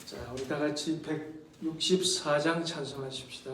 자, 우리 다 같이 164장 찬송하십시다.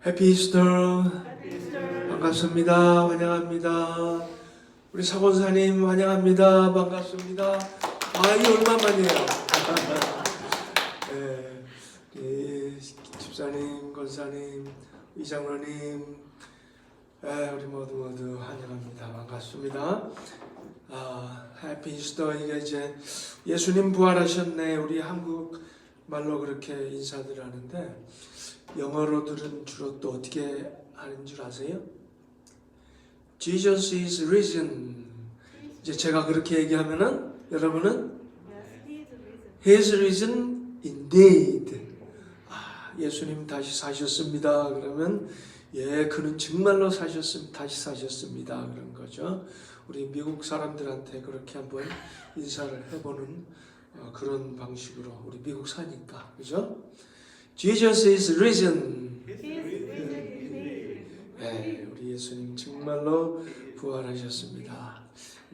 해피 이스터. 반갑습니다. 환영합니다. 우리 사본사님 환영합니다. 반갑습니다. 이 얼마만이에요. 네, 집사님, 권사님, 이장로님, 우리 모두 환영합니다. 반갑습니다. 해피 이스터. 이게 이제 예수님 부활하셨네. 우리 한국 말로 그렇게 인사들 하는데, 영어로들은 주로 또 어떻게 하는 줄 아세요? Jesus is risen. 이제 제가 그렇게 얘기하면은 여러분은 He is risen indeed. 예수님 다시 사셨습니다. 그러면 그는 정말로 다시 사셨습니다. 그런 거죠. 우리 미국 사람들한테 그렇게 한번 인사를 해보는 그런 방식으로 우리 미국 사니까, 그죠? Jesus is risen. 네, 우리 예수님 정말로 부활하셨습니다.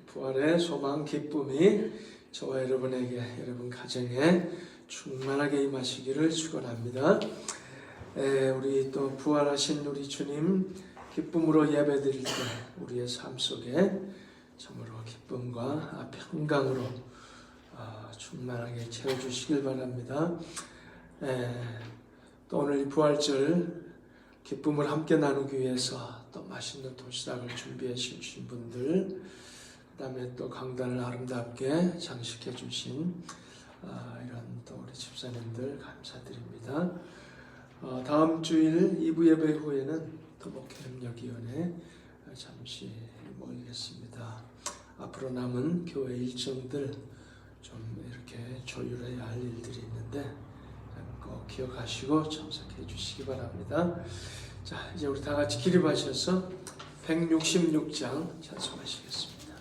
부활의 소망, 기쁨이 저와 여러분에게, 여러분 가정에 충만하게 임하시기를 축원합니다. 우리 또 부활하신 우리 주님 기쁨으로 예배드릴 때 우리의 삶 속에 참으로 기쁨과 평강으로 충만하게 채워주시길 바랍니다. 또 오늘 이 부활절 기쁨을 함께 나누기 위해서 또 맛있는 도시락을 준비해 주신 분들, 그 다음에 또 강단을 아름답게 장식해 주신 이런 또 우리 집사님들 감사드립니다. 다음 주일 2부 예배 후에는 토목협력위원회 잠시 모이겠습니다. 앞으로 남은 교회 일정들 좀 이렇게 조율해야 할 일들이 있는데 꼭 기억하시고 참석해 주시기 바랍니다. 자, 이제 우리 다 같이 기립하셔서 166장 찬송하시겠습니다.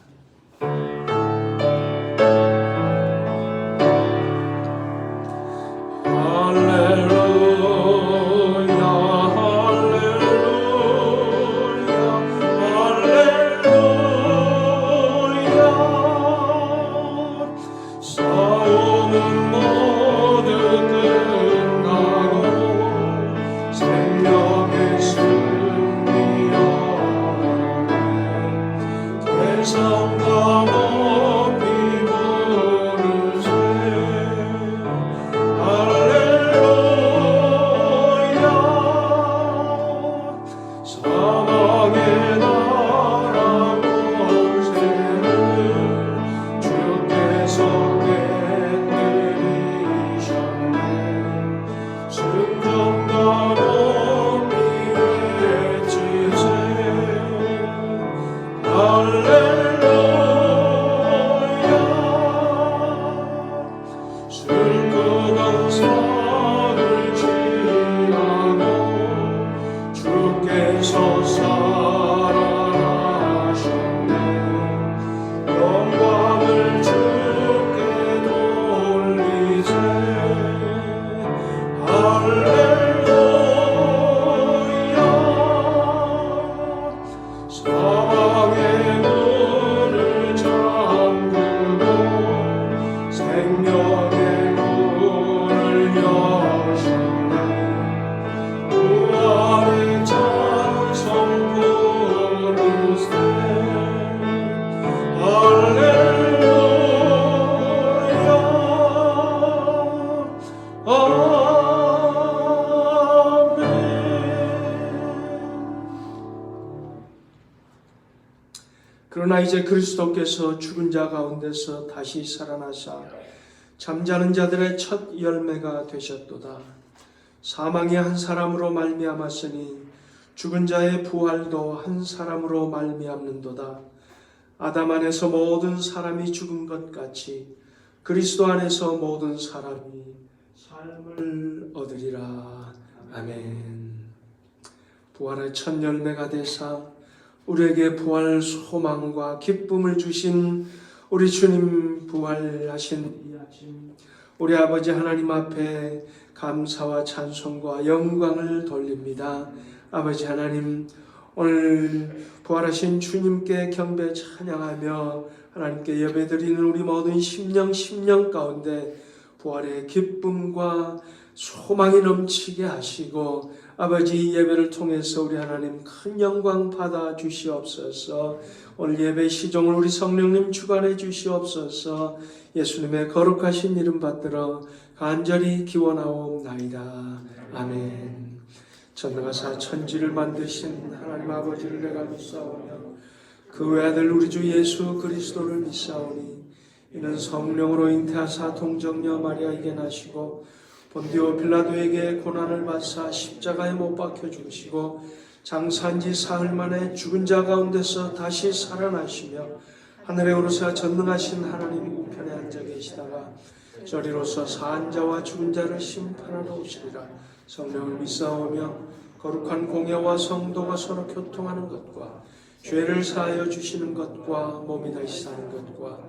그러나 이제 그리스도께서 죽은 자 가운데서 다시 살아나사 잠자는 자들의 첫 열매가 되셨도다. 사망이 한 사람으로 말미암았으니 죽은 자의 부활도 한 사람으로 말미암는도다. 아담 안에서 모든 사람이 죽은 것 같이 그리스도 안에서 모든 사람이 삶을 얻으리라. 아멘. 부활의 첫 열매가 되사 우리에게 부활 소망과 기쁨을 주신 우리 주님 부활하신 이 아침, 우리 아버지 하나님 앞에 감사와 찬송과 영광을 돌립니다. 아버지 하나님, 오늘 부활하신 주님께 경배 찬양하며 하나님께 예배드리는 우리 모든 심령 가운데 부활의 기쁨과 소망이 넘치게 하시고 아버지 예배를 통해서 우리 하나님 큰 영광 받아 주시옵소서. 오늘 예배 시종을 우리 성령님 주관해 주시옵소서. 예수님의 거룩하신 이름 받들어 간절히 기원하옵나이다. 아멘. 전능하사 천지를 만드신 하나님 아버지를 내가 믿사오며 그 외아들 우리 주 예수 그리스도를 믿사오니 이는 성령으로 잉태하사 동정녀 마리아에게 나시고 본디오 빌라도에게 고난을 받사 십자가에 못 박혀 죽으시고 장사한 지 사흘 만에 죽은 자 가운데서 다시 살아나시며 하늘에 오르사 전능하신 하나님 우편에 앉아 계시다가 저리로서 사한 자와 죽은 자를 심판하러 오시리라. 성령을 믿사오며 거룩한 공예와 성도가 서로 교통하는 것과 죄를 사하여 주시는 것과 몸이 다시 사는 것과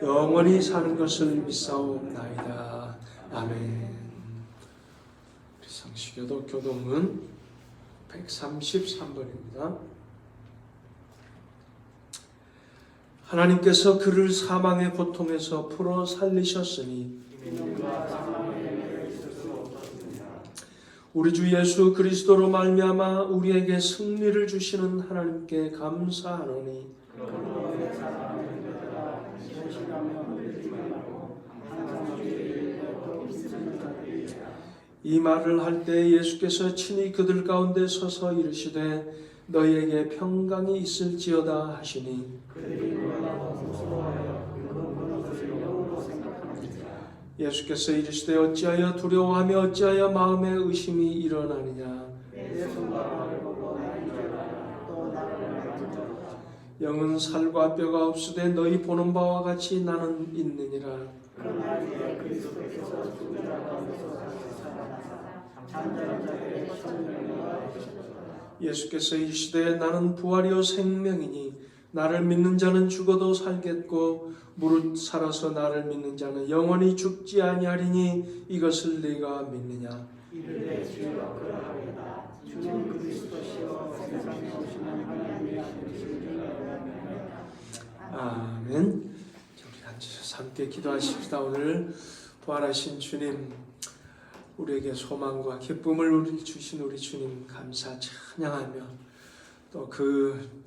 영원히 사는 것을 믿사옵나이다. 아멘. 우리 성시교도 교동은 133번입니다. 하나님께서 그를 사망의 고통에서 풀어 살리셨으니 우리 주 예수 그리스도로 말미암아 우리에게 승리를 주시는 하나님께 감사하노니 이 말을 할 때 예수께서 친히 그들 가운데 서서 이르시되 너희에게 평강이 있을지어다 하시니 예수께서 이르시되 어찌하여 두려워하며 어찌하여 마음에 의심이 일어나느냐. 영은 살과 뼈가 없으되 너희 보는 바와 같이 나는 있느니라. 예수께서 이르시되 나는 부활이요 생명이니 나를 믿는 자는 죽어도 살겠고 무릇 살아서 나를 믿는 자는 영원히 죽지 아니하리니 이것을 네가 믿느냐. 아멘. 우리 앉으셔서 함께 기도하십시다. 오늘 부활하신 주님, 우리에게 소망과 기쁨을 주신 우리 주님 감사 찬양하며 또 그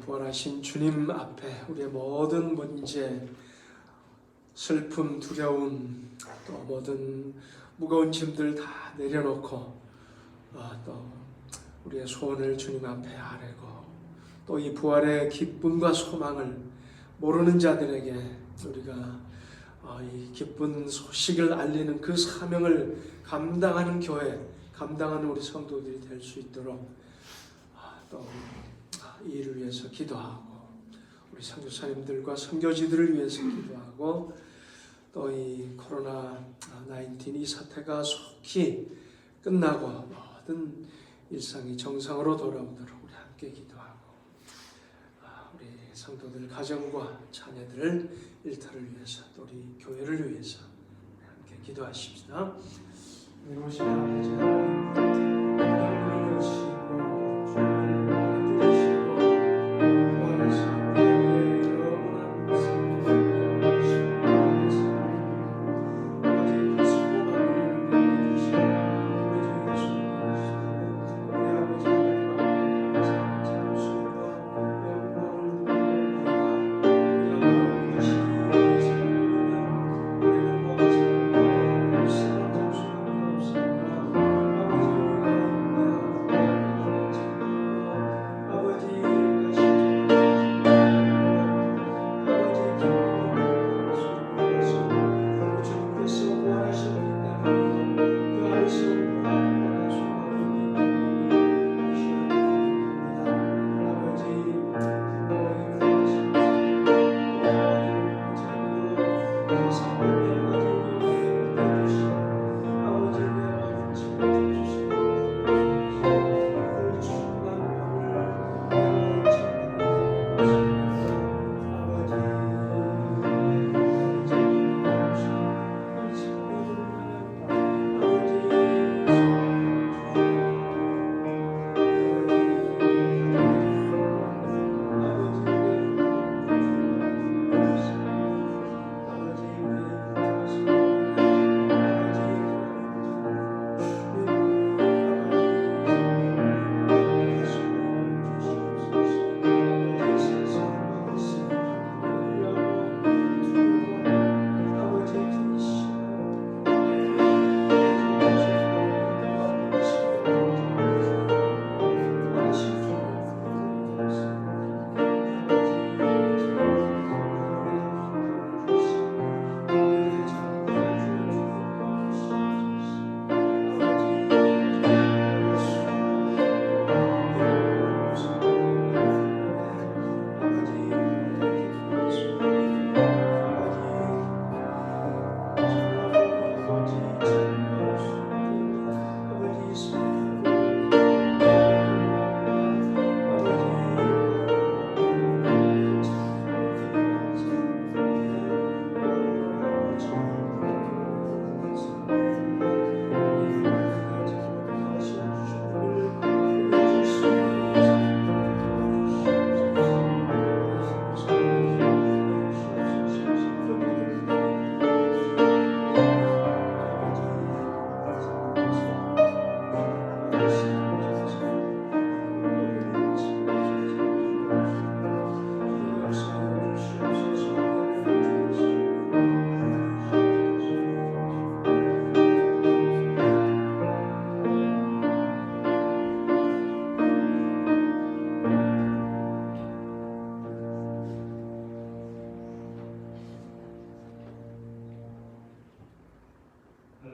부활하신 주님 앞에 우리의 모든 문제, 슬픔, 두려움, 또 모든 무거운 짐들 다 내려놓고 또 우리의 소원을 주님 앞에 아뢰고 또 이 부활의 기쁨과 소망을 모르는 자들에게 우리가 이 기쁜 소식을 알리는 그 사명을 감당하는 교회, 감당하는 우리 성도들이 될 수 있도록 또 이 일을 위해서 기도하고 우리 선교사님들과 선교지들을 위해서 기도하고 또 이 코로나 19 이 사태가 속히 끝나고 모든 일상이 정상으로 돌아오도록 우리 함께 기도하고 우리 성도들 가정과 자녀들 일터를 위해서 또 우리 교회를 위해서 함께 기도하십시다. 오신 아버지 하나님, 땅을 여시고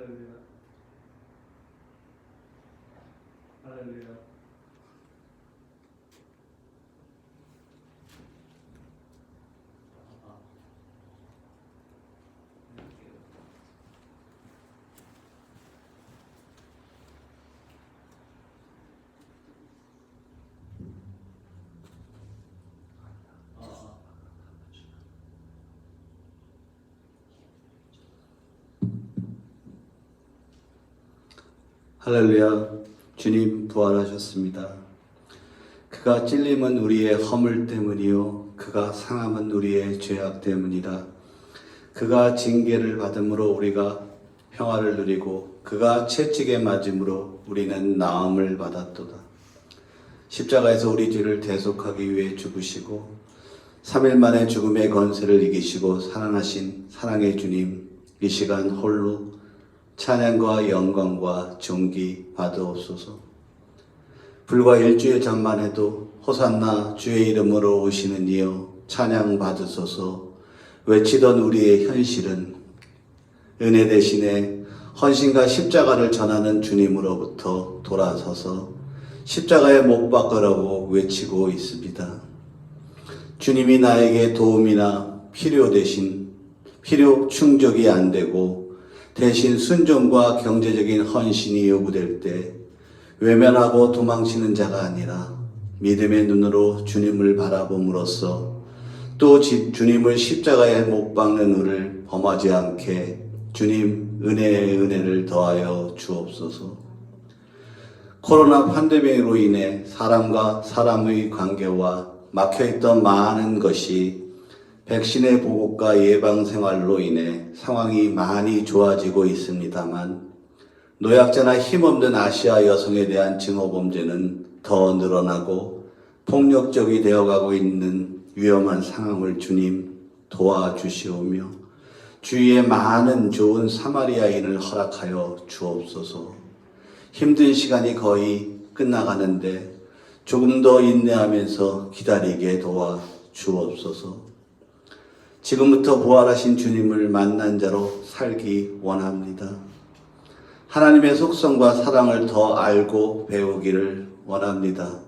할렐루야. 할렐루야. 할렐루야. 주님 부활하셨습니다. 그가 찔림은 우리의 허물 때문이요 그가 상함은 우리의 죄악 때문이다. 그가 징계를 받음으로 우리가 평화를 누리고 그가 채찍에 맞음으로 우리는 나음을 받았도다. 십자가에서 우리 죄를 대속하기 위해 죽으시고 3일 만에 죽음의 권세를 이기시고 살아나신 사랑의 주님, 이 시간 홀로 찬양과 영광과 존귀 받으옵소서. 불과 일주일 전만 해도 호산나 주의 이름으로 오시는 이여 찬양 받으소서 외치던 우리의 현실은 은혜 대신에 헌신과 십자가를 전하는 주님으로부터 돌아서서 십자가에 못 박으라고 외치고 있습니다. 주님이 나에게 도움이나 필요 충족이 안 되고 대신 순종과 경제적인 헌신이 요구될 때 외면하고 도망치는 자가 아니라 믿음의 눈으로 주님을 바라봄으로써 또 주님을 십자가에 못 박는 우를 범하지 않게 주님 은혜의 은혜를 더하여 주옵소서. 코로나 팬데믹으로 인해 사람과 사람의 관계와 막혀있던 많은 것이 백신의 보급과 예방 생활로 인해 상황이 많이 좋아지고 있습니다만 노약자나 힘없는 아시아 여성에 대한 증오범죄는 더 늘어나고 폭력적이 되어가고 있는 위험한 상황을 주님 도와주시오며 주위에 많은 좋은 사마리아인을 허락하여 주옵소서. 힘든 시간이 거의 끝나가는데 조금 더 인내하면서 기다리게 도와 주옵소서. 지금부터 부활하신 주님을 만난 자로 살기 원합니다. 하나님의 속성과 사랑을 더 알고 배우기를 원합니다.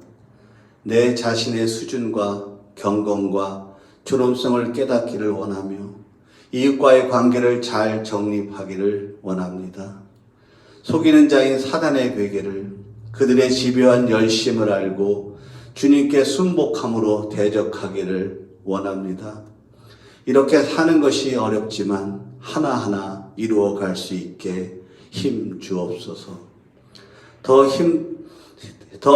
내 자신의 수준과 경건과 존엄성을 깨닫기를 원하며 이웃과의 관계를 잘 정립하기를 원합니다. 속이는 자인 사단의 괴계를 그들의 집요한 열심을 알고 주님께 순복함으로 대적하기를 원합니다. 이렇게 사는 것이 어렵지만 하나하나 이루어갈 수 있게 힘 주옵소서. 더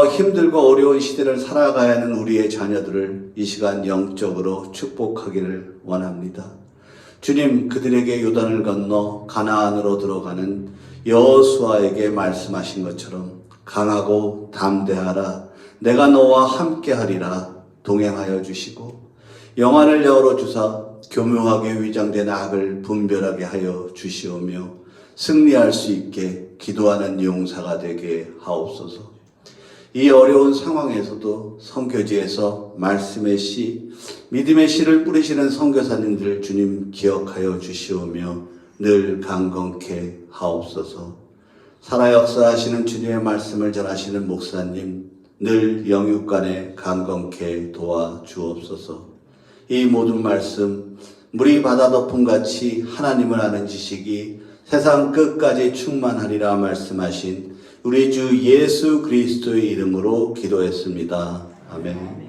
힘들고 어려운 시대를 살아가야 하는 우리의 자녀들을 이 시간 영적으로 축복하기를 원합니다. 주님, 그들에게 요단을 건너 가나안으로 들어가는 여호수아에게 말씀하신 것처럼 강하고 담대하라, 내가 너와 함께하리라 동행하여 주시고, 영안을 열어주사 교묘하게 위장된 악을 분별하게 하여 주시오며 승리할 수 있게 기도하는 용사가 되게 하옵소서. 이 어려운 상황에서도 선교지에서 말씀의 씨, 믿음의 씨를 뿌리시는 선교사님들 주님 기억하여 주시오며 늘 강건케 하옵소서. 살아 역사하시는 주님의 말씀을 전하시는 목사님 늘 영육간에 강건케 도와 주옵소서. 이 모든 말씀 물이 바다 덮음같이 하나님을 아는 지식이 세상 끝까지 충만하리라 말씀하신 우리 주 예수 그리스도의 이름으로 기도했습니다. 아멘.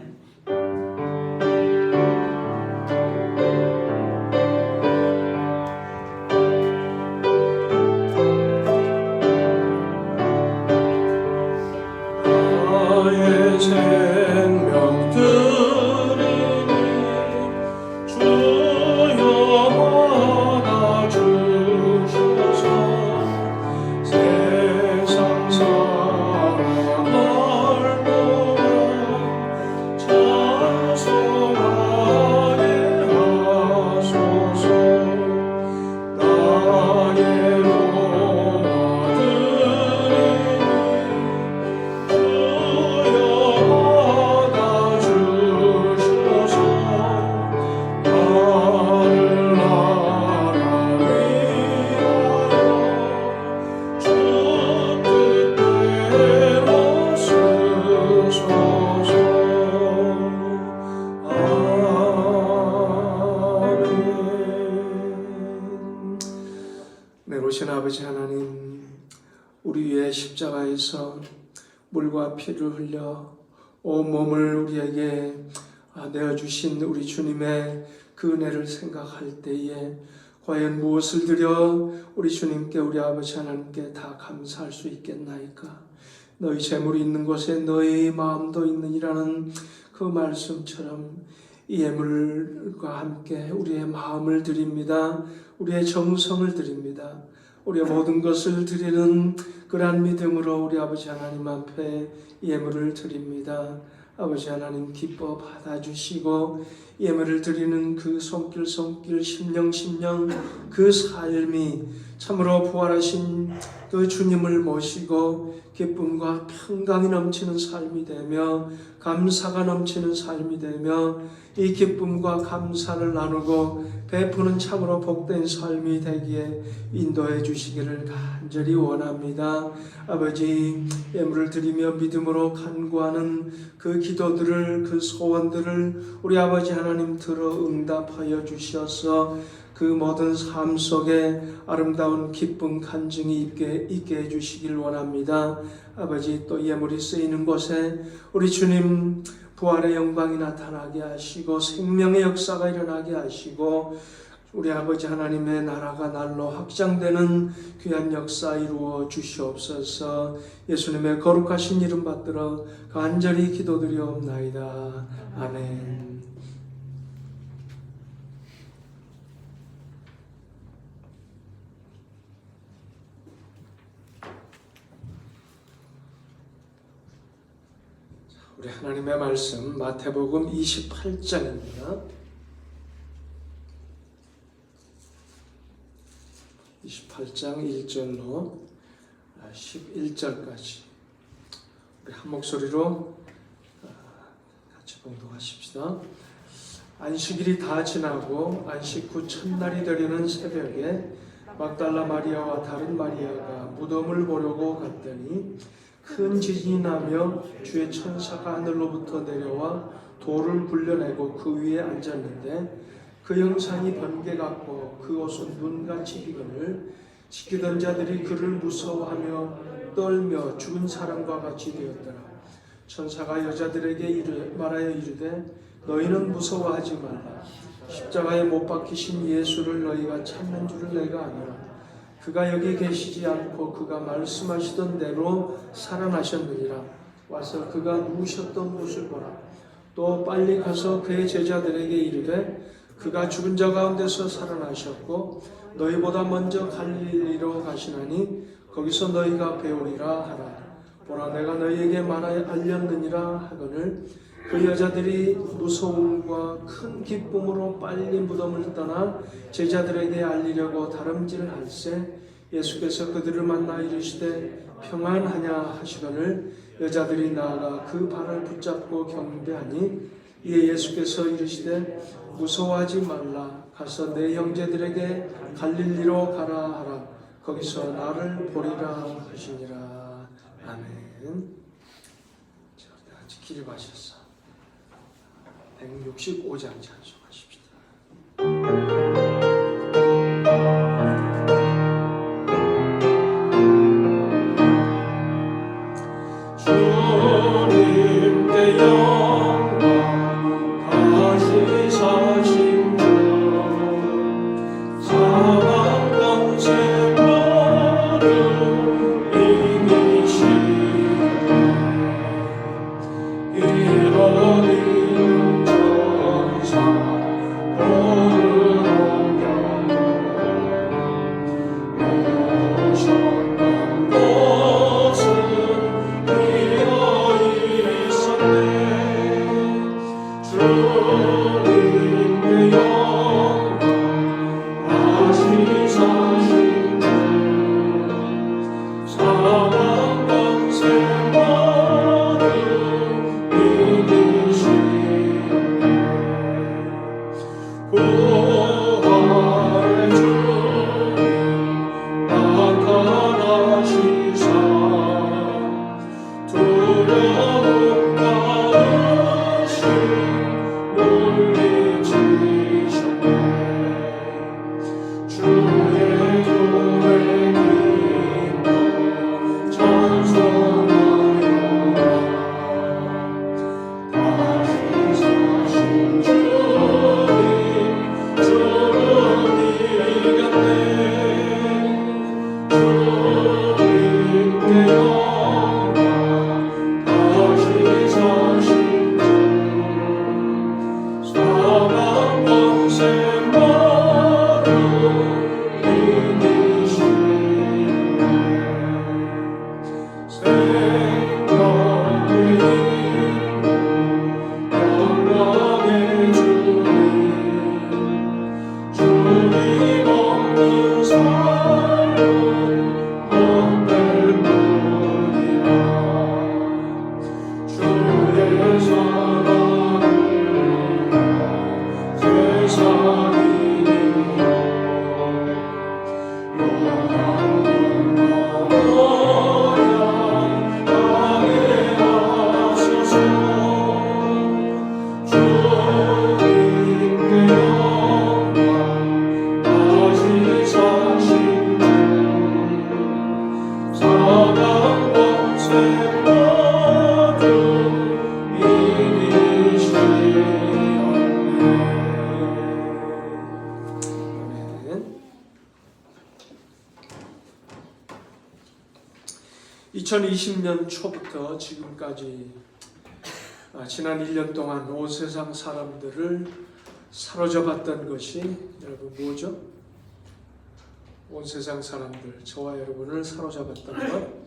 나의 생명 드리니 주여 받아주소서. 세상 사랑을 보아 찬송하게 하소서. 나의 내로신 아버지 하나님, 우리 위에 십자가에서 물과 피를 흘려 온몸을 우리에게 내어주신 우리 주님의 그 은혜를 생각할 때에 과연 무엇을 드려 우리 주님께, 우리 아버지 하나님께 다 감사할 수 있겠나이까? 너희 재물이 있는 곳에 너희 마음도 있느니라는 그 말씀처럼 이 예물과 함께 우리의 마음을 드립니다. 우리의 정성을 드립니다. 우리의 모든 것을 드리는 그러한 믿음으로 우리 아버지 하나님 앞에 예물을 드립니다. 아버지 하나님 기뻐 받아주시고 예물을 드리는 그 손길 심령 그 삶이 참으로 부활하신 그 주님을 모시고 기쁨과 평강이 넘치는 삶이 되며 감사가 넘치는 삶이 되며 이 기쁨과 감사를 나누고 베푸는 참으로 복된 삶이 되기에 인도해 주시기를 간절히 원합니다. 아버지, 예물을 드리며 믿음으로 간구하는 그 기도들을, 그 소원들을 우리 아버지 하나님 들어 응답하여 주시어서 그 모든 삶 속에 아름다운 기쁨 간증이 있게 해주시길 원합니다. 아버지, 또 예물이 쓰이는 곳에 우리 주님 부활의 영광이 나타나게 하시고 생명의 역사가 일어나게 하시고 우리 아버지 하나님의 나라가 날로 확장되는 귀한 역사 이루어 주시옵소서. 예수님의 거룩하신 이름 받들어 간절히 기도드리옵나이다. 아멘. 우리 하나님의 말씀 마태복음 28장입니다. 28장 1절로 11절까지 우리 한 목소리로 같이 봉독하십시다. 안식일이 다 지나고 안식 후 첫날이 되려는 새벽에 막달라 마리아와 다른 마리아가 무덤을 보려고 갔더니 큰 지진이 나며 주의 천사가 하늘로부터 내려와 돌을 굴려내고 그 위에 앉았는데 그 형상이 번개 같고 그 옷은 눈같이 비거늘 지키던 자들이 그를 무서워하며 떨며 죽은 사람과 같이 되었더라. 천사가 여자들에게 말하여 이르되 너희는 무서워하지 말라. 십자가에 못 박히신 예수를 너희가 찾는 줄을 내가 아노라. 그가 여기 계시지 않고 그가 말씀하시던 대로 살아나셨느니라. 와서 그가 누우셨던 곳을 보라. 또 빨리 가서 그의 제자들에게 이르되 그가 죽은 자 가운데서 살아나셨고 너희보다 먼저 갈릴리로 가시나니 거기서 너희가 배우리라 하라. 보라 내가 너희에게 알렸느니라 하거늘 그 여자들이 무서움과 큰 기쁨으로 빨리 무덤을 떠나 제자들에게 알리려고 다름질할세 예수께서 그들을 만나 이르시되 평안하냐 하시거늘 여자들이 나아가 그 발을 붙잡고 경배하니 이에 예수께서 이르시되 무서워하지 말라. 가서 내 형제들에게 갈릴리로 가라 하라. 거기서 나를 보리라 하시니라. 아멘. 자, 우리 같이 기립 하셔서 165장 찬송하십시다. 주님께 영광 다시 사신 주 사방 권세 모두 이기시네 이러는 천사 오르러 오셨던 곳은 비어 있었네 주님께 영광 다시 사신 주 사방 권세 모두 이기시네 부활의 주님 나타나시사 두려움과 의심 물리치셨네 주의 교회 기도 찬송하여 다시 사신 주님 주는 이겼네 주님께 영광 다시 사신 주 사방 권세 모두 이기시네 생명의 영광의 주님 주님 없는 삶은 못될 뿐이라 주의 사랑을 세상이 영원한 너야 하게 하소서 주님께 영광 다시 사신 주 사방 권세 모두 이기시었네. 아멘. 2020년 초부터 지금까지 지난 1년 동안 온 세상 사람들을 사로잡았던 것이 여러분 뭐죠? 온 세상 사람들, 저와 여러분을 사로잡았던 것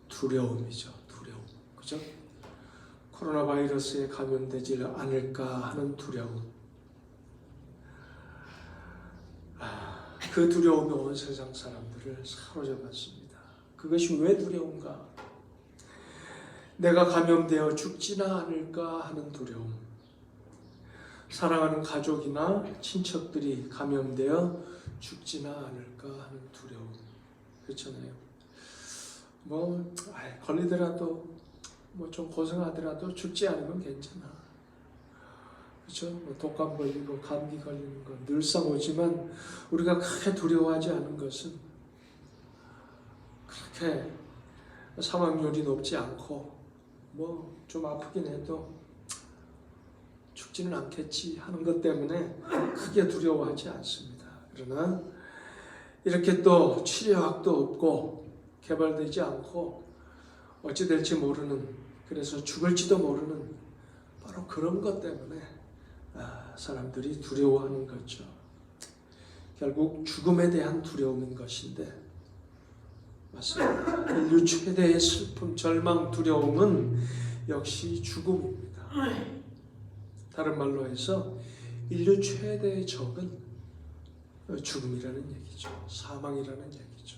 두려움이죠. 두려움. 그죠? 코로나 바이러스에 감염되지 않을까 하는 두려움. 그 두려움이 온 세상 사람들을 사로잡았습니다. 그것이 왜 두려운가? 내가 감염되어 죽지나 않을까 하는 두려움. 사랑하는 가족이나 친척들이 감염되어 죽지나 않을까 하는 두려움. 그렇잖아요. 걸리더라도 좀 고생하더라도 죽지 않으면 괜찮아. 그죠? 독감 걸리고 감기 걸리는 거 늘상 오지만 우리가 크게 두려워하지 않은 것은 그렇게 사망률이 높지 않고 뭐 좀 아프긴 해도 죽지는 않겠지 하는 것 때문에 크게 두려워하지 않습니다. 그러나 이렇게 또 치료약도 없고 개발되지 않고 어찌 될지 모르는, 그래서 죽을지도 모르는 바로 그런 것 때문에 사람들이 두려워하는 거죠. 결국 죽음에 대한 두려움인 것인데 맞습니다. 인류 최대의 슬픔, 절망, 두려움은 역시 죽음입니다. 다른 말로 해서 인류 최대의 적은 죽음이라는 얘기죠. 사망이라는 얘기죠.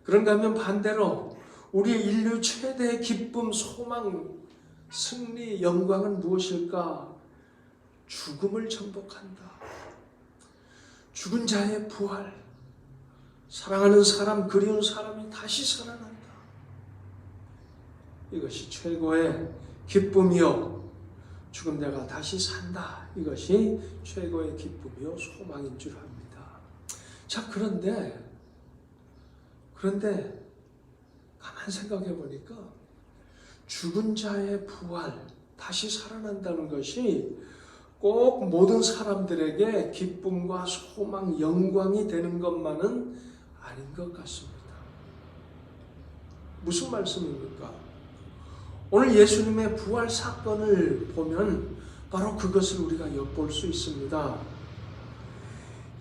그런가 하면 반대로 우리 인류 최대의 기쁨, 소망, 승리, 영광은 무엇일까? 죽음을 정복한다. 죽은 자의 부활, 사랑하는 사람, 그리운 사람이 다시 살아난다. 이것이 최고의 기쁨이요, 죽은 자가 다시 산다. 이것이 최고의 기쁨이요 소망인 줄 압니다. 자, 그런데 가만 생각해 보니까 죽은 자의 부활, 다시 살아난다는 것이 꼭 모든 사람들에게 기쁨과 소망, 영광이 되는 것만은 아닌 것 같습니다. 무슨 말씀입니까? 오늘 예수님의 부활 사건을 보면 바로 그것을 우리가 엿볼 수 있습니다.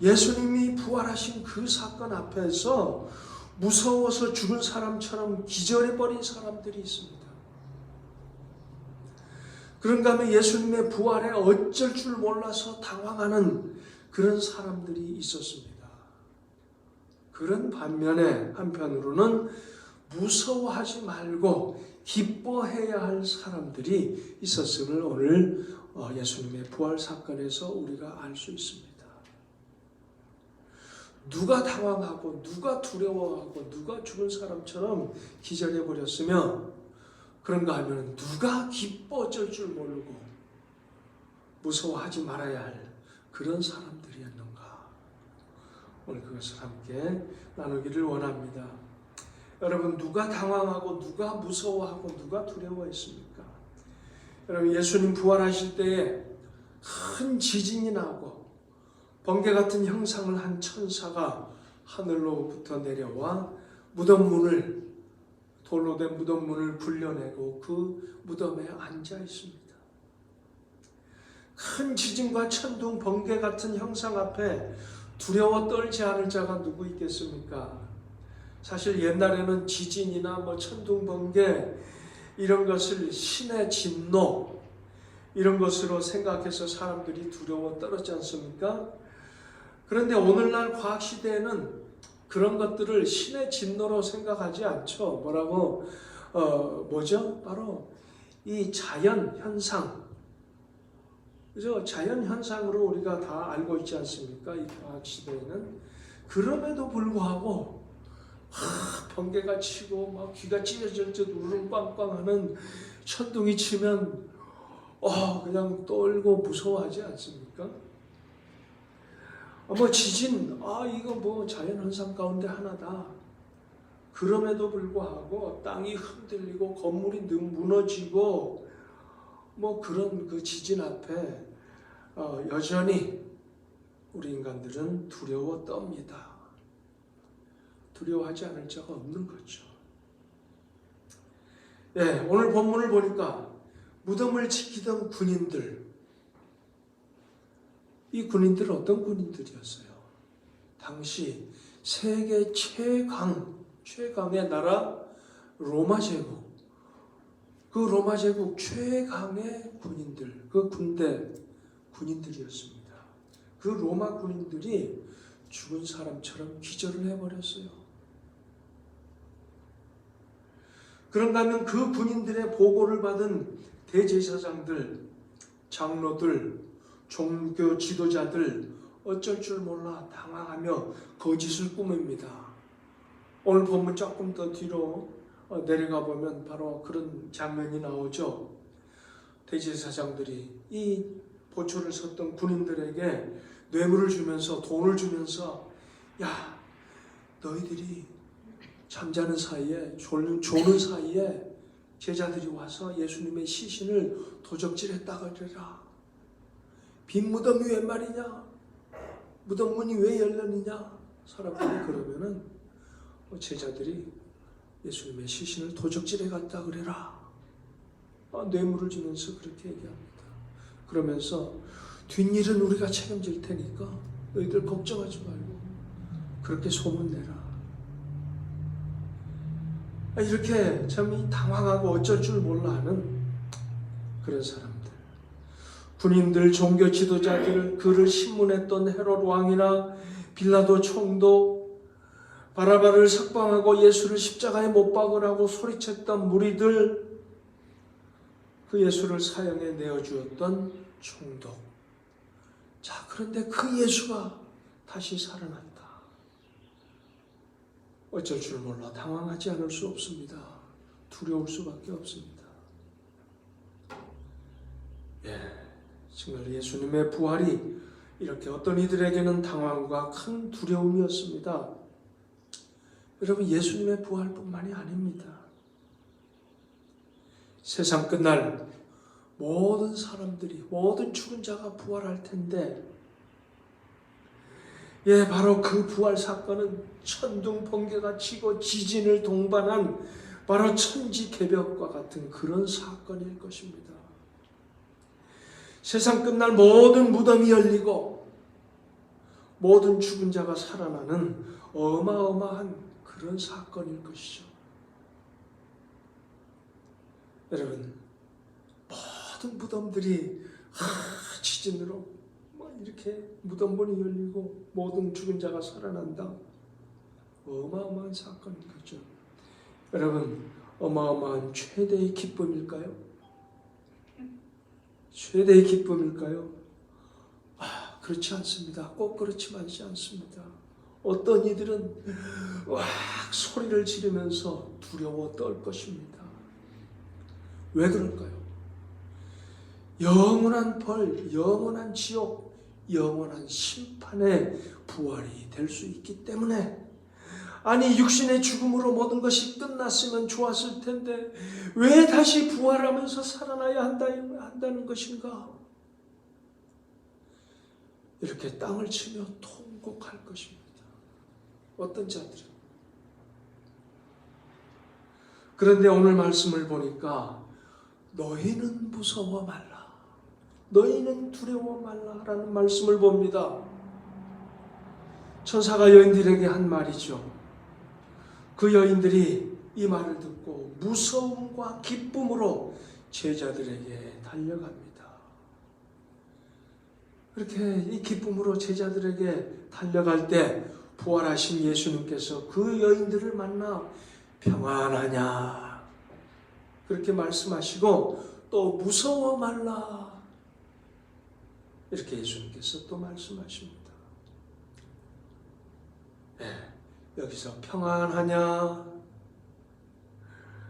예수님이 부활하신 그 사건 앞에서 무서워서 죽은 사람처럼 기절해버린 사람들이 있습니다. 그런가 하면 예수님의 부활에 어쩔 줄 몰라서 당황하는 그런 사람들이 있었습니다. 그런 반면에 한편으로는 무서워하지 말고 기뻐해야 할 사람들이 있었음을 오늘 예수님의 부활 사건에서 우리가 알 수 있습니다. 누가 당황하고 누가 두려워하고 누가 죽은 사람처럼 기절해 버렸으며, 그런가 하면 누가 기뻐 어쩔 줄 모르고 무서워하지 말아야 할 그런 사람들이었는가? 오늘 그것을 함께 나누기를 원합니다. 여러분, 누가 당황하고 누가 무서워하고 누가 두려워했습니까? 여러분, 예수님 부활하실 때에 큰 지진이 나고 번개 같은 형상을 한 천사가 하늘로부터 내려와 무덤 문을, 돌로 된 무덤 문을 굴려내고 그 무덤에 앉아 있습니다. 큰 지진과 천둥, 번개 같은 형상 앞에 두려워 떨지 않을 자가 누구 있겠습니까? 사실 옛날에는 지진이나 천둥, 번개 이런 것을 신의 진노 이런 것으로 생각해서 사람들이 두려워 떨었지 않습니까? 그런데 오늘날 과학시대에는 그런 것들을 신의 진노로 생각하지 않죠. 뭐죠? 바로 이 자연 현상. 그죠? 자연 현상으로 우리가 다 알고 있지 않습니까? 이 과학시대에는. 그럼에도 불구하고 번개가 치고 막 귀가 찢어질 듯 우르릉꽝꽝하는 천둥이 치면 그냥 떨고 무서워하지 않습니까? 지진, 이거 자연현상 가운데 하나다. 그럼에도 불구하고 땅이 흔들리고 건물이 무너지고 그런 그 지진 앞에 여전히 우리 인간들은 두려워 떱니다. 두려워하지 않을 자가 없는 거죠. 오늘 본문을 보니까 무덤을 지키던 군인들, 이 군인들은 어떤 군인들이었어요? 당시 세계 최강의 나라 로마 제국, 그 로마 제국 최강의 군인들, 그 군대 군인들이었습니다. 그 로마 군인들이 죽은 사람처럼 기절을 해버렸어요. 그런가 하면 그 군인들의 보고를 받은 대제사장들, 장로들, 종교 지도자들 어쩔 줄 몰라 당황하며 거짓을 꾸밉니다. 오늘 본문 조금 더 뒤로 내려가 보면 바로 그런 장면이 나오죠. 대제사장들이 이 보초를 섰던 군인들에게 뇌물을 주면서 돈을 주면서 야, 너희들이 잠자는 사이에 조는 사이에 제자들이 와서 예수님의 시신을 도적질했다가 그래라. 빈 무덤이 웬 말이냐? 무덤 문이 왜 열렸느냐? 사람들이 그러면은 제자들이 예수님의 시신을 도적질해 갔다 그래라. 뇌물을 주면서 그렇게 얘기합니다. 그러면서 뒷일은 우리가 책임질 테니까 너희들 걱정하지 말고 그렇게 소문내라. 이렇게 참 당황하고 어쩔 줄 몰라 하는 그런 사람들. 군인들, 종교 지도자들, 그를 신문했던 헤롯 왕이나 빌라도 총독, 바라바를 석방하고 예수를 십자가에 못 박으라고 소리쳤던 무리들, 그 예수를 사형에 내어주었던 총독. 자, 그런데 그 예수가 다시 살아났다. 어쩔 줄 몰라 당황하지 않을 수 없습니다. 두려울 수밖에 없습니다. 정말 예수님의 부활이 이렇게 어떤 이들에게는 당황과 큰 두려움이었습니다. 여러분, 예수님의 부활뿐만이 아닙니다. 세상 끝날 모든 사람들이, 모든 죽은 자가 부활할 텐데, 바로 그 부활 사건은 천둥 번개가 치고 지진을 동반한 바로 천지개벽과 같은 그런 사건일 것입니다. 세상 끝날 모든 무덤이 열리고 모든 죽은 자가 살아나는 어마어마한 그런 사건일 것이죠. 여러분, 모든 무덤들이 지진으로 이렇게 무덤문이 열리고 모든 죽은 자가 살아난다. 어마어마한 사건인 거죠. 여러분, 어마어마한 최대의 기쁨일까요? 최대의 기쁨일까요? 그렇지 않습니다. 꼭 그렇지만이 않습니다. 어떤 이들은 소리를 지르면서 두려워 떨 것입니다. 왜 그럴까요? 영원한 벌, 영원한 지옥, 영원한 심판의 부활이 될 수 있기 때문에, 아니 육신의 죽음으로 모든 것이 끝났으면 좋았을 텐데 왜 다시 부활하면서 살아나야 한다는 것인가? 이렇게 땅을 치며 통곡할 것입니다. 어떤 자들은. 그런데 오늘 말씀을 보니까 너희는 무서워 말라, 너희는 두려워 말라라는 말씀을 봅니다. 천사가 여인들에게 한 말이죠. 그 여인들이 이 말을 듣고 무서움과 기쁨으로 제자들에게 달려갑니다. 그렇게 이 기쁨으로 제자들에게 달려갈 때 부활하신 예수님께서 그 여인들을 만나 평안하냐 그렇게 말씀하시고 또 무서워 말라 이렇게 예수님께서 또 말씀하십니다. 여기서 평안하냐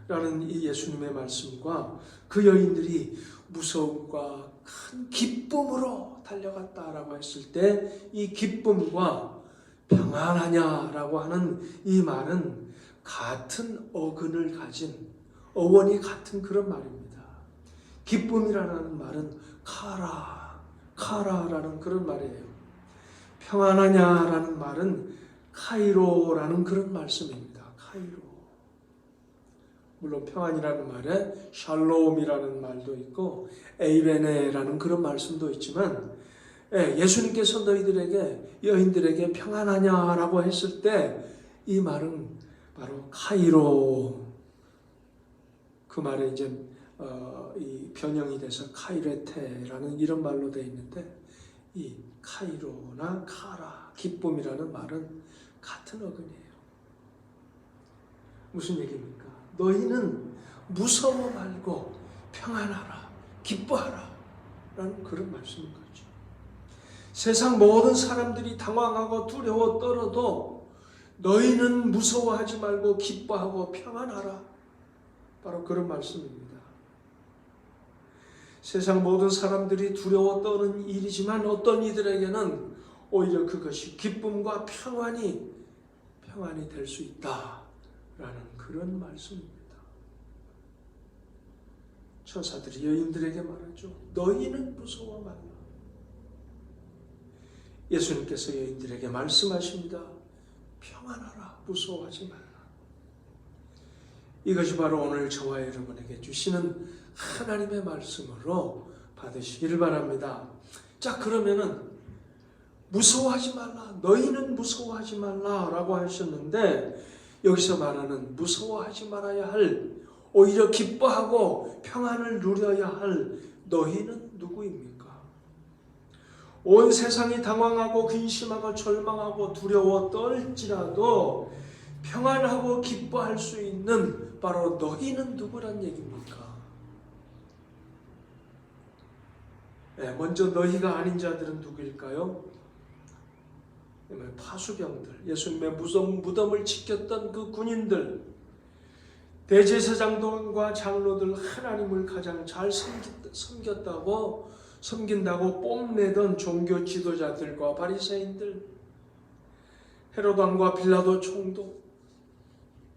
라는 이 예수님의 말씀과 그 여인들이 무서움과 큰 기쁨으로 달려갔다라고 했을 때 이 기쁨과 평안하냐라고 하는 이 말은 같은 어근을 가진 어원이 같은 그런 말입니다. 기쁨이라는 말은 카라라는 그런 말이에요. 평안하냐라는 말은 카이로라는 그런 말씀입니다. 카이로. 물론 평안이라는 말에 샬롬이라는 말도 있고 에이베네라는 그런 말씀도 있지만 예수님께서 너희들에게 여인들에게 평안하냐라고 했을 때 이 말은 바로 카이로, 그 말에 이제 이 변형이 돼서 카이레테라는 이런 말로 되어 있는데 이 카이로나 카라, 기쁨이라는 말은 같은 어근이에요. 무슨 얘기입니까? 너희는 무서워 말고 평안하라, 기뻐하라 라는 그런 말씀인 거죠. 세상 모든 사람들이 당황하고 두려워 떨어도 너희는 무서워하지 말고 기뻐하고 평안하라, 바로 그런 말씀입니다. 세상 모든 사람들이 두려워 떠는 일이지만 어떤 이들에게는 오히려 그것이 기쁨과 평안이 될 수 있다라는 그런 말씀입니다. 천사들이 여인들에게 말하죠. 너희는 무서워 말라. 예수님께서 여인들에게 말씀하십니다. 평안하라. 무서워하지 말라. 이것이 바로 오늘 저와 여러분에게 주시는 하나님의 말씀으로 받으시기를 바랍니다. 자, 그러면은 무서워하지 말라. 너희는 무서워하지 말라 라고 하셨는데 여기서 말하는 무서워하지 말아야 할, 오히려 기뻐하고 평안을 누려야 할 너희는 누구입니까? 온 세상이 당황하고 근심하고 절망하고 두려워 떨지라도 평안하고 기뻐할 수 있는 바로 너희는 누구란 얘기입니까? 네, 먼저 너희가 아닌 자들은 누구일까요? 파수병들, 예수님의 무덤을 지켰던 그 군인들, 대제사장들과 장로들, 하나님을 가장 잘 섬긴다고 뽐내던 종교 지도자들과 바리새인들, 헤롯 왕과 빌라도 총독,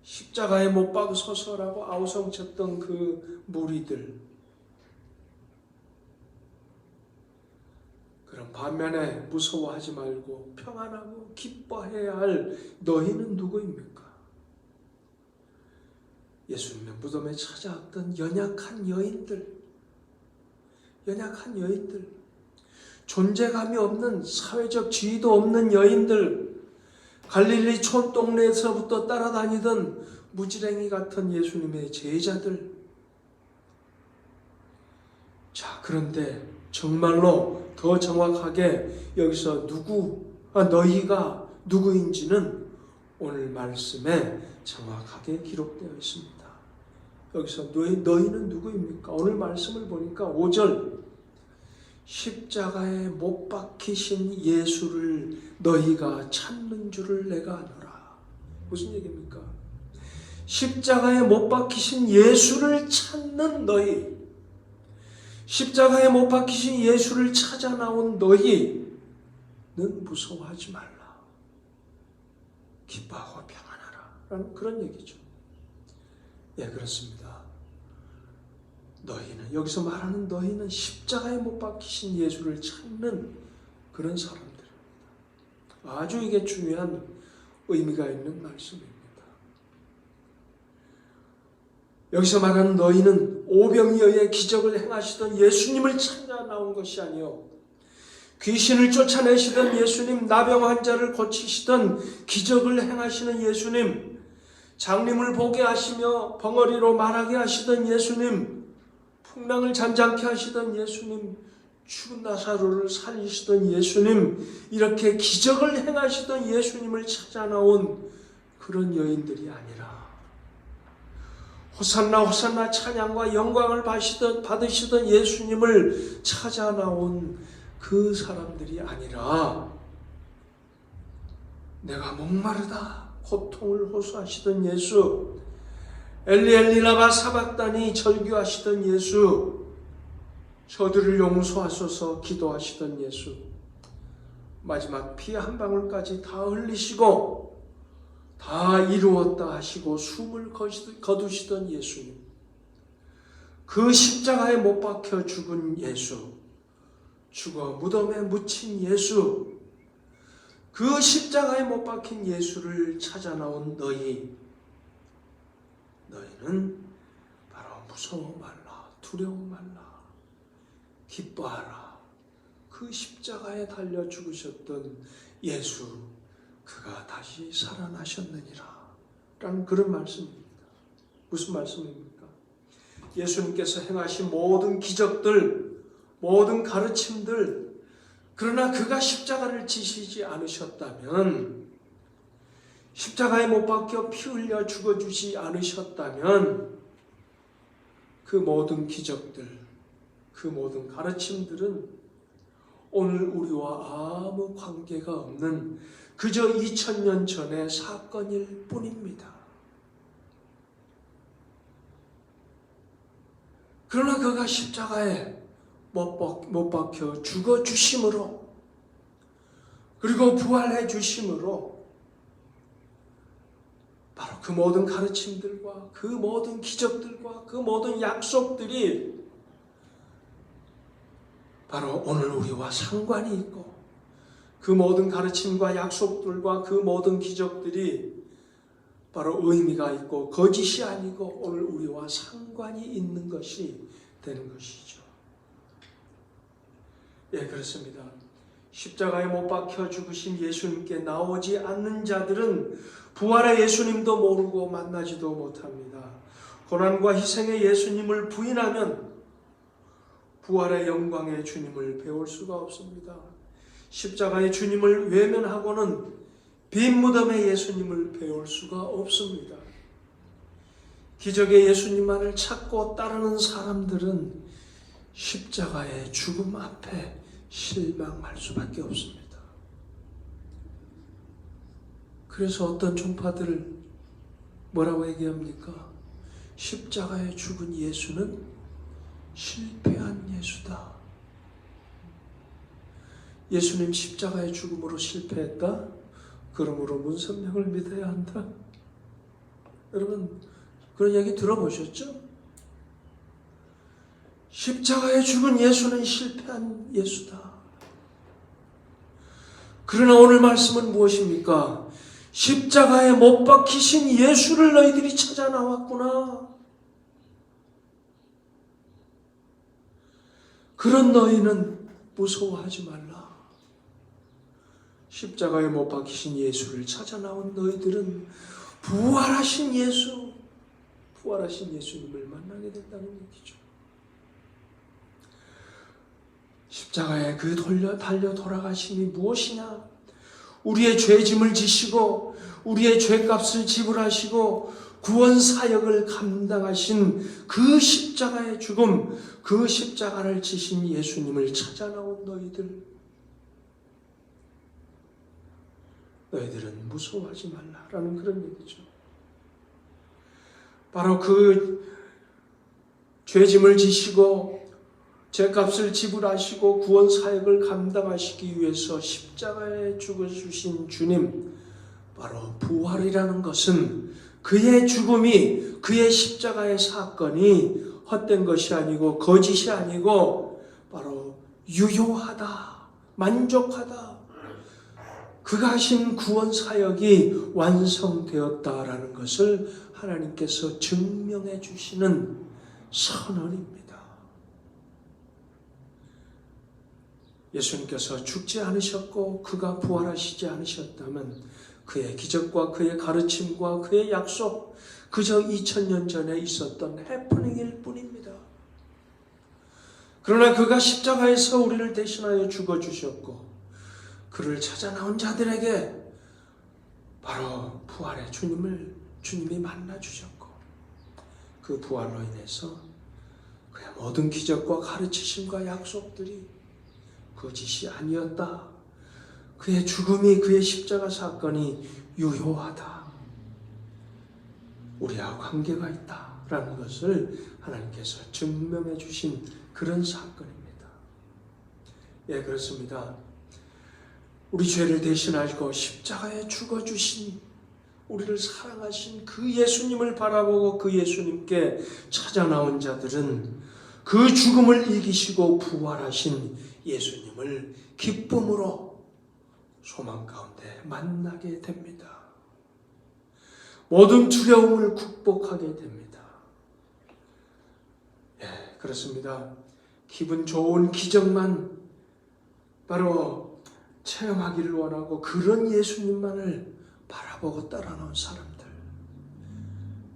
십자가에 못 박서서라고 아우성쳤던 그 무리들. 그럼 반면에 무서워하지 말고 평안하고 기뻐해야 할 너희는 누구입니까? 예수님의 무덤에 찾아왔던 연약한 여인들, 존재감이 없는, 사회적 지위도 없는 여인들, 갈릴리 촌동네에서부터 따라다니던 무지랭이 같은 예수님의 제자들. 자, 그런데 정말로 더 정확하게 여기서 너희가 누구인지는 오늘 말씀에 정확하게 기록되어 있습니다. 여기서 너희는 누구입니까? 오늘 말씀을 보니까 5절 십자가에 못 박히신 예수를 너희가 찾는 줄을 내가 아노라. 무슨 얘기입니까? 십자가에 못 박히신 예수를 찾는 너희, 십자가에 못 박히신 예수를 찾아 나온 너희는 무서워하지 말라. 기뻐하고 평안하라. 라는 그런 얘기죠. 예, 그렇습니다. 너희는, 여기서 말하는 너희는 십자가에 못 박히신 예수를 찾는 그런 사람들입니다. 아주 이게 중요한 의미가 있는 말씀입니다. 여기서 말하는 너희는 오병이어의 기적을 행하시던 예수님을 찾아 나온 것이 아니요, 귀신을 쫓아내시던 예수님, 나병 환자를 고치시던 기적을 행하시는 예수님, 장님을 보게 하시며 벙어리로 말하게 하시던 예수님, 풍랑을 잔잔케 하시던 예수님, 죽은 나사로를 살리시던 예수님, 이렇게 기적을 행하시던 예수님을 찾아 나온 그런 여인들이 아니라 호산나 호산나 찬양과 영광을 받으시던 예수님을 찾아 나온 그 사람들이 아니라 내가 목마르다 고통을 호소하시던 예수, 엘리 엘리 라마 사박다니 절규하시던 예수, 저들을 용서하소서 기도하시던 예수, 마지막 피 한 방울까지 다 흘리시고 다 이루었다 하시고 숨을 거두시던 예수님, 그 십자가에 못 박혀 죽은 예수, 죽어 무덤에 묻힌 예수, 그 십자가에 못 박힌 예수를 찾아 나온 너희는 바로 무서워 말라, 두려워 말라, 기뻐하라. 그 십자가에 달려 죽으셨던 예수, 그가 다시 살아나셨느니라 라는 그런 말씀입니다. 무슨 말씀입니까? 예수님께서 행하신 모든 기적들, 모든 가르침들, 그러나 그가 십자가를 지시지 않으셨다면, 십자가에 못 박혀 피 흘려 죽어주지 않으셨다면 그 모든 기적들, 그 모든 가르침들은 오늘 우리와 아무 관계가 없는 그저 2000년 전의 사건일 뿐입니다. 그러나 그가 십자가에 못 박혀 죽어 주심으로, 그리고 부활해 주심으로 바로 그 모든 가르침들과 그 모든 기적들과 그 모든 약속들이 바로 오늘 우리와 상관이 있고, 그 모든 가르침과 약속들과 그 모든 기적들이 바로 의미가 있고 거짓이 아니고 오늘 우리와 상관이 있는 것이 되는 것이죠. 예, 그렇습니다. 십자가에 못 박혀 죽으신 예수님께 나오지 않는 자들은 부활의 예수님도 모르고 만나지도 못합니다. 고난과 희생의 예수님을 부인하면 부활의 영광의 주님을 배울 수가 없습니다. 십자가의 주님을 외면하고는 빈 무덤의 예수님을 배울 수가 없습니다. 기적의 예수님만을 찾고 따르는 사람들은 십자가의 죽음 앞에 실망할 수밖에 없습니다. 그래서 어떤 종파들을 뭐라고 얘기합니까? 십자가에 죽은 예수는 실패한 예수다. 예수님 십자가의 죽음으로 실패했다? 그러므로 문선명을 믿어야 한다. 여러분 그런 얘기 들어보셨죠? 십자가에 죽은 예수는 실패한 예수다. 그러나 오늘 말씀은 무엇입니까? 십자가에 못 박히신 예수를 너희들이 찾아 나왔구나. 그런 너희는 무서워하지 말라. 십자가에 못 박히신 예수를 찾아 나온 너희들은 부활하신 예수님을 만나게 된다는 얘기죠. 십자가에 그 달려 돌아가심이 무엇이냐? 우리의 죄짐을 지시고 우리의 죄값을 지불하시고 구원 사역을 감당하신 그 십자가의 죽음, 그 십자가를 지신 예수님을 찾아 나온 너희들은 무서워하지 말라라는 그런 얘기죠. 바로 그 죄짐을 지시고 죄값을 지불하시고 구원 사역을 감당하시기 위해서 십자가에 죽어주신 주님, 바로 부활이라는 것은 그의 죽음이, 그의 십자가의 사건이 헛된 것이 아니고 거짓이 아니고 바로 유효하다, 만족하다, 그가 하신 구원 사역이 완성되었다라는 것을 하나님께서 증명해 주시는 선언입니다. 예수님께서 죽지 않으셨고 그가 부활하시지 않으셨다면 그의 기적과 그의 가르침과 그의 약속, 그저 2000년 전에 있었던 해프닝일 뿐입니다. 그러나 그가 십자가에서 우리를 대신하여 죽어주셨고 그를 찾아 나온 자들에게 바로 부활의 주님이 만나주셨고 그 부활로 인해서 그의 모든 기적과 가르치심과 약속들이 거짓이 아니었다. 그의 죽음이, 그의 십자가 사건이 유효하다. 우리와 관계가 있다라는 것을 하나님께서 증명해 주신 그런 사건입니다. 예, 그렇습니다. 우리 죄를 대신하시고 십자가에 죽어주신, 우리를 사랑하신 그 예수님을 바라보고 그 예수님께 찾아 나온 자들은 그 죽음을 이기시고 부활하신 예수님을 기쁨으로 소망 가운데 만나게 됩니다. 모든 두려움을 극복하게 됩니다. 예, 그렇습니다. 기분 좋은 기적만 바로 체험하기를 원하고 그런 예수님만을 바라보고 따라나온 사람들,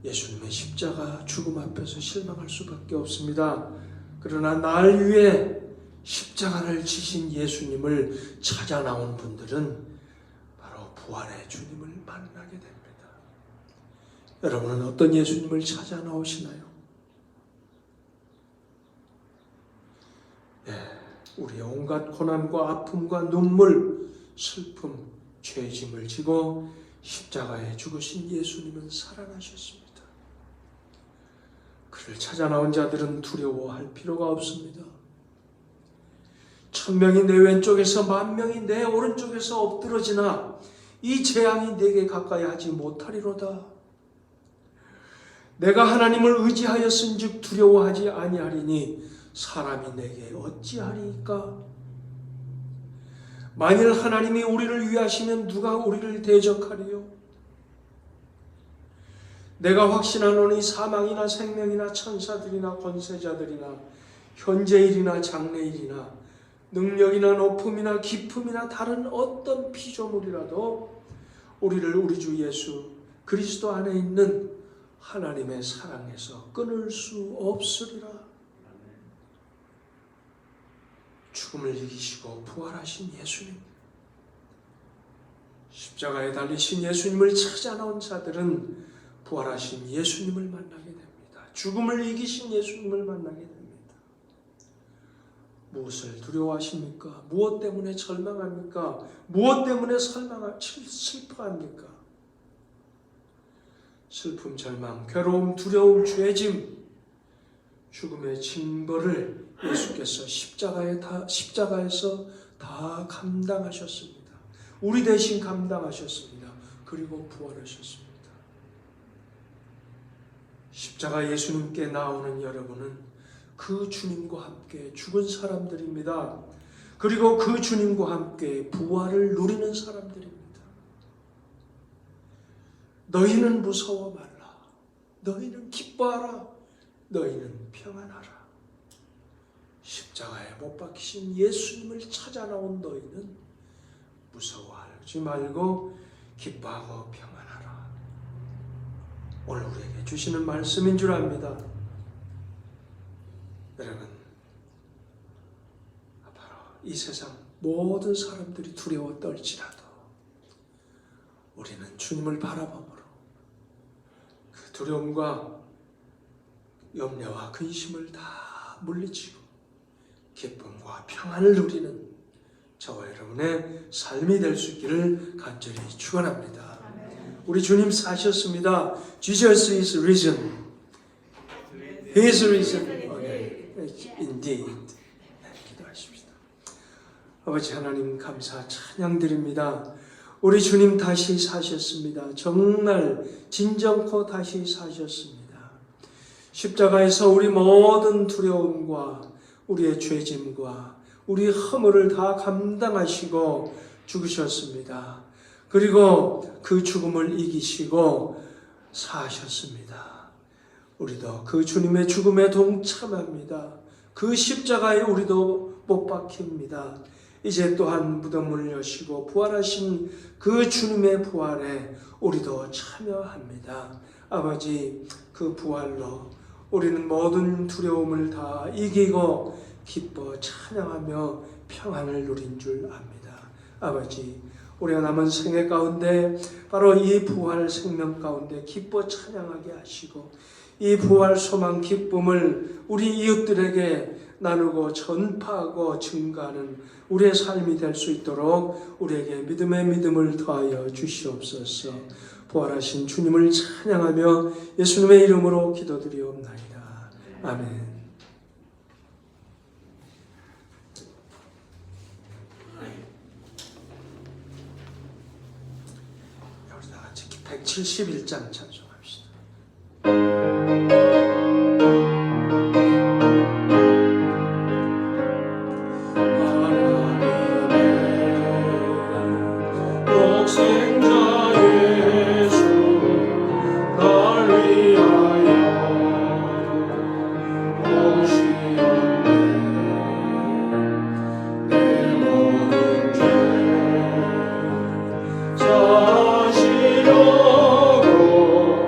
예수님의 십자가 죽음 앞에서 실망할 수밖에 없습니다. 그러나 날 위해 십자가를 지신 예수님을 찾아 나온 분들은 바로 부활의 주님을 만나게 됩니다. 여러분은 어떤 예수님을 찾아 나오시나요? 예, 우리의 온갖 고난과 아픔과 눈물, 슬픔, 죄짐을 지고 십자가에 죽으신 예수님은 살아나셨습니다. 그를 찾아 나온 자들은 두려워할 필요가 없습니다. 천명이 내 왼쪽에서 만명이 내 오른쪽에서 엎드러지나 이 재앙이 내게 가까이 하지 못하리로다. 내가 하나님을 의지하였은즉 두려워하지 아니하리니 사람이 내게 어찌하리이까? 만일 하나님이 우리를 위하시면 누가 우리를 대적하리요? 내가 확신하노니 사망이나 생명이나 천사들이나 권세자들이나 현재일이나 장래일이나 능력이나 높음이나 깊음이나 다른 어떤 피조물이라도 우리를 우리 주 예수 그리스도 안에 있는 하나님의 사랑에서 끊을 수 없으리라. 죽음을 이기시고 부활하신 예수님, 십자가에 달리신 예수님을 찾아 나온 자들은 부활하신 예수님을 만나게 됩니다. 죽음을 이기신 예수님을 만나게 됩니다. 무엇을 두려워하십니까? 무엇 때문에 절망합니까? 무엇 때문에 슬퍼합니까? 슬픔, 절망, 괴로움, 두려움, 죄짐, 죽음의 징벌을 예수께서 십자가에서 다 감당하셨습니다. 우리 대신 감당하셨습니다. 그리고 부활하셨습니다. 십자가 예수님께 나오는 여러분은 그 주님과 함께 죽은 사람들입니다. 그리고 그 주님과 함께 부활을 누리는 사람들입니다. 너희는 무서워 말라. 너희는 기뻐하라. 너희는 평안하라. 십자가에 못 박히신 예수님을 찾아 나온 너희는 무서워하지 말고 기뻐하고 평안하라. 오늘 우리에게 주시는 말씀인 줄 압니다. 여러분, 바로 이 세상 모든 사람들이 두려워 떨지라도 우리는 주님을 바라봄으로 그 두려움과 염려와 근심을 다 물리치고 기쁨과 평안을 누리는 저와 여러분의 삶이 될 수 있기를 간절히 축원합니다. 우리 주님 사셨습니다. Jesus is risen. He is risen again. Indeed. 기도하십시다. 아버지 하나님 감사 찬양 드립니다. 우리 주님 다시 사셨습니다. 정말 진정코 다시 사셨습니다. 십자가에서 우리 모든 두려움과 우리의 죄짐과 우리 허물을 다 감당하시고 죽으셨습니다. 그리고 그 죽음을 이기시고 사셨습니다. 우리도 그 주님의 죽음에 동참합니다. 그 십자가에 우리도 못 박힙니다. 이제 또한 무덤을 여시고 부활하신 그 주님의 부활에 우리도 참여합니다. 아버지, 그 부활로 우리는 모든 두려움을 다 이기고 기뻐 찬양하며 평안을 누린 줄 압니다. 아버지, 우리가 남은 생애 가운데 바로 이 부활 생명 가운데 기뻐 찬양하게 하시고 이 부활 소망 기쁨을 우리 이웃들에게 나누고 전파하고 증가하는 우리의 삶이 될 수 있도록 우리에게 믿음의 믿음을 더하여 주시옵소서. 부활하신 주님을 찬양하며 예수님의 이름으로 기도드리옵나이다. 아멘. 우리 다 같이 171장 찬송합시다. 자시려고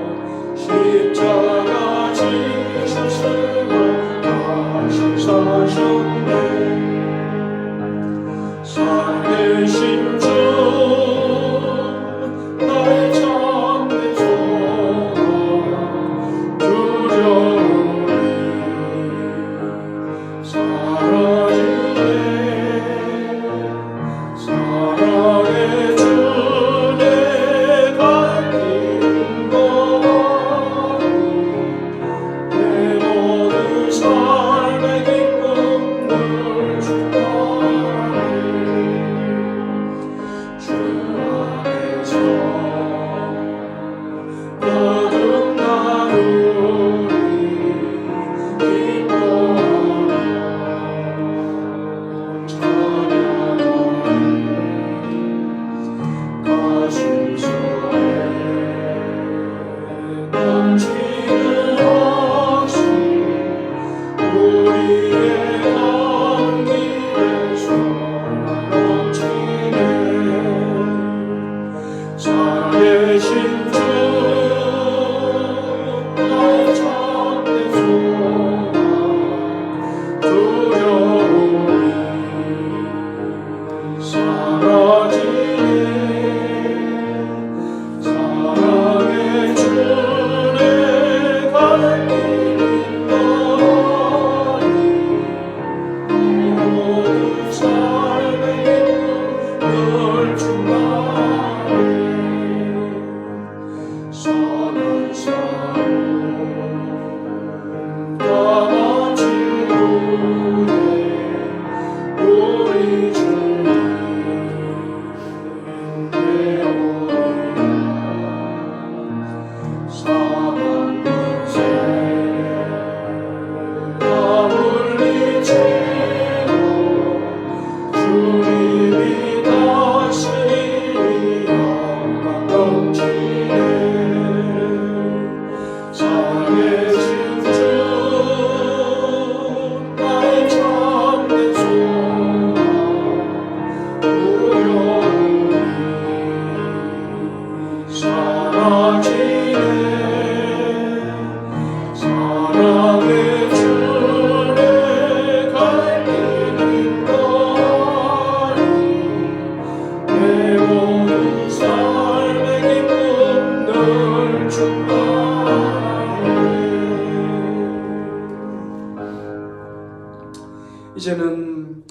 이제는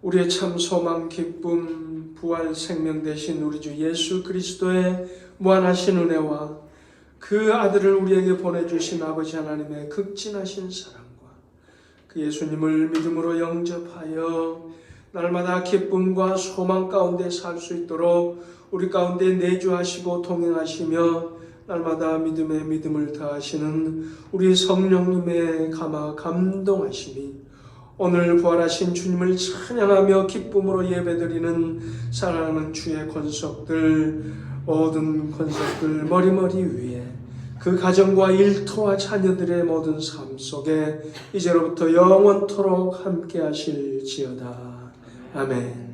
우리의 참 소망, 기쁨, 부활, 생명 되신 우리 주 예수 그리스도의 무한하신 은혜와 그 아들을 우리에게 보내주신 아버지 하나님의 극진하신 사랑과 그 예수님을 믿음으로 영접하여 날마다 기쁨과 소망 가운데 살 수 있도록 우리 가운데 내주하시고 동행하시며 날마다 믿음에 믿음을 더하시는 우리 성령님의 감동하심이 오늘 부활하신 주님을 찬양하며 기쁨으로 예배드리는 사랑하는 주의 권속들, 모든 권속들 머리머리 위에 그 가정과 일터와 자녀들의 모든 삶 속에 이제로부터 영원토록 함께 하실지어다. 아멘.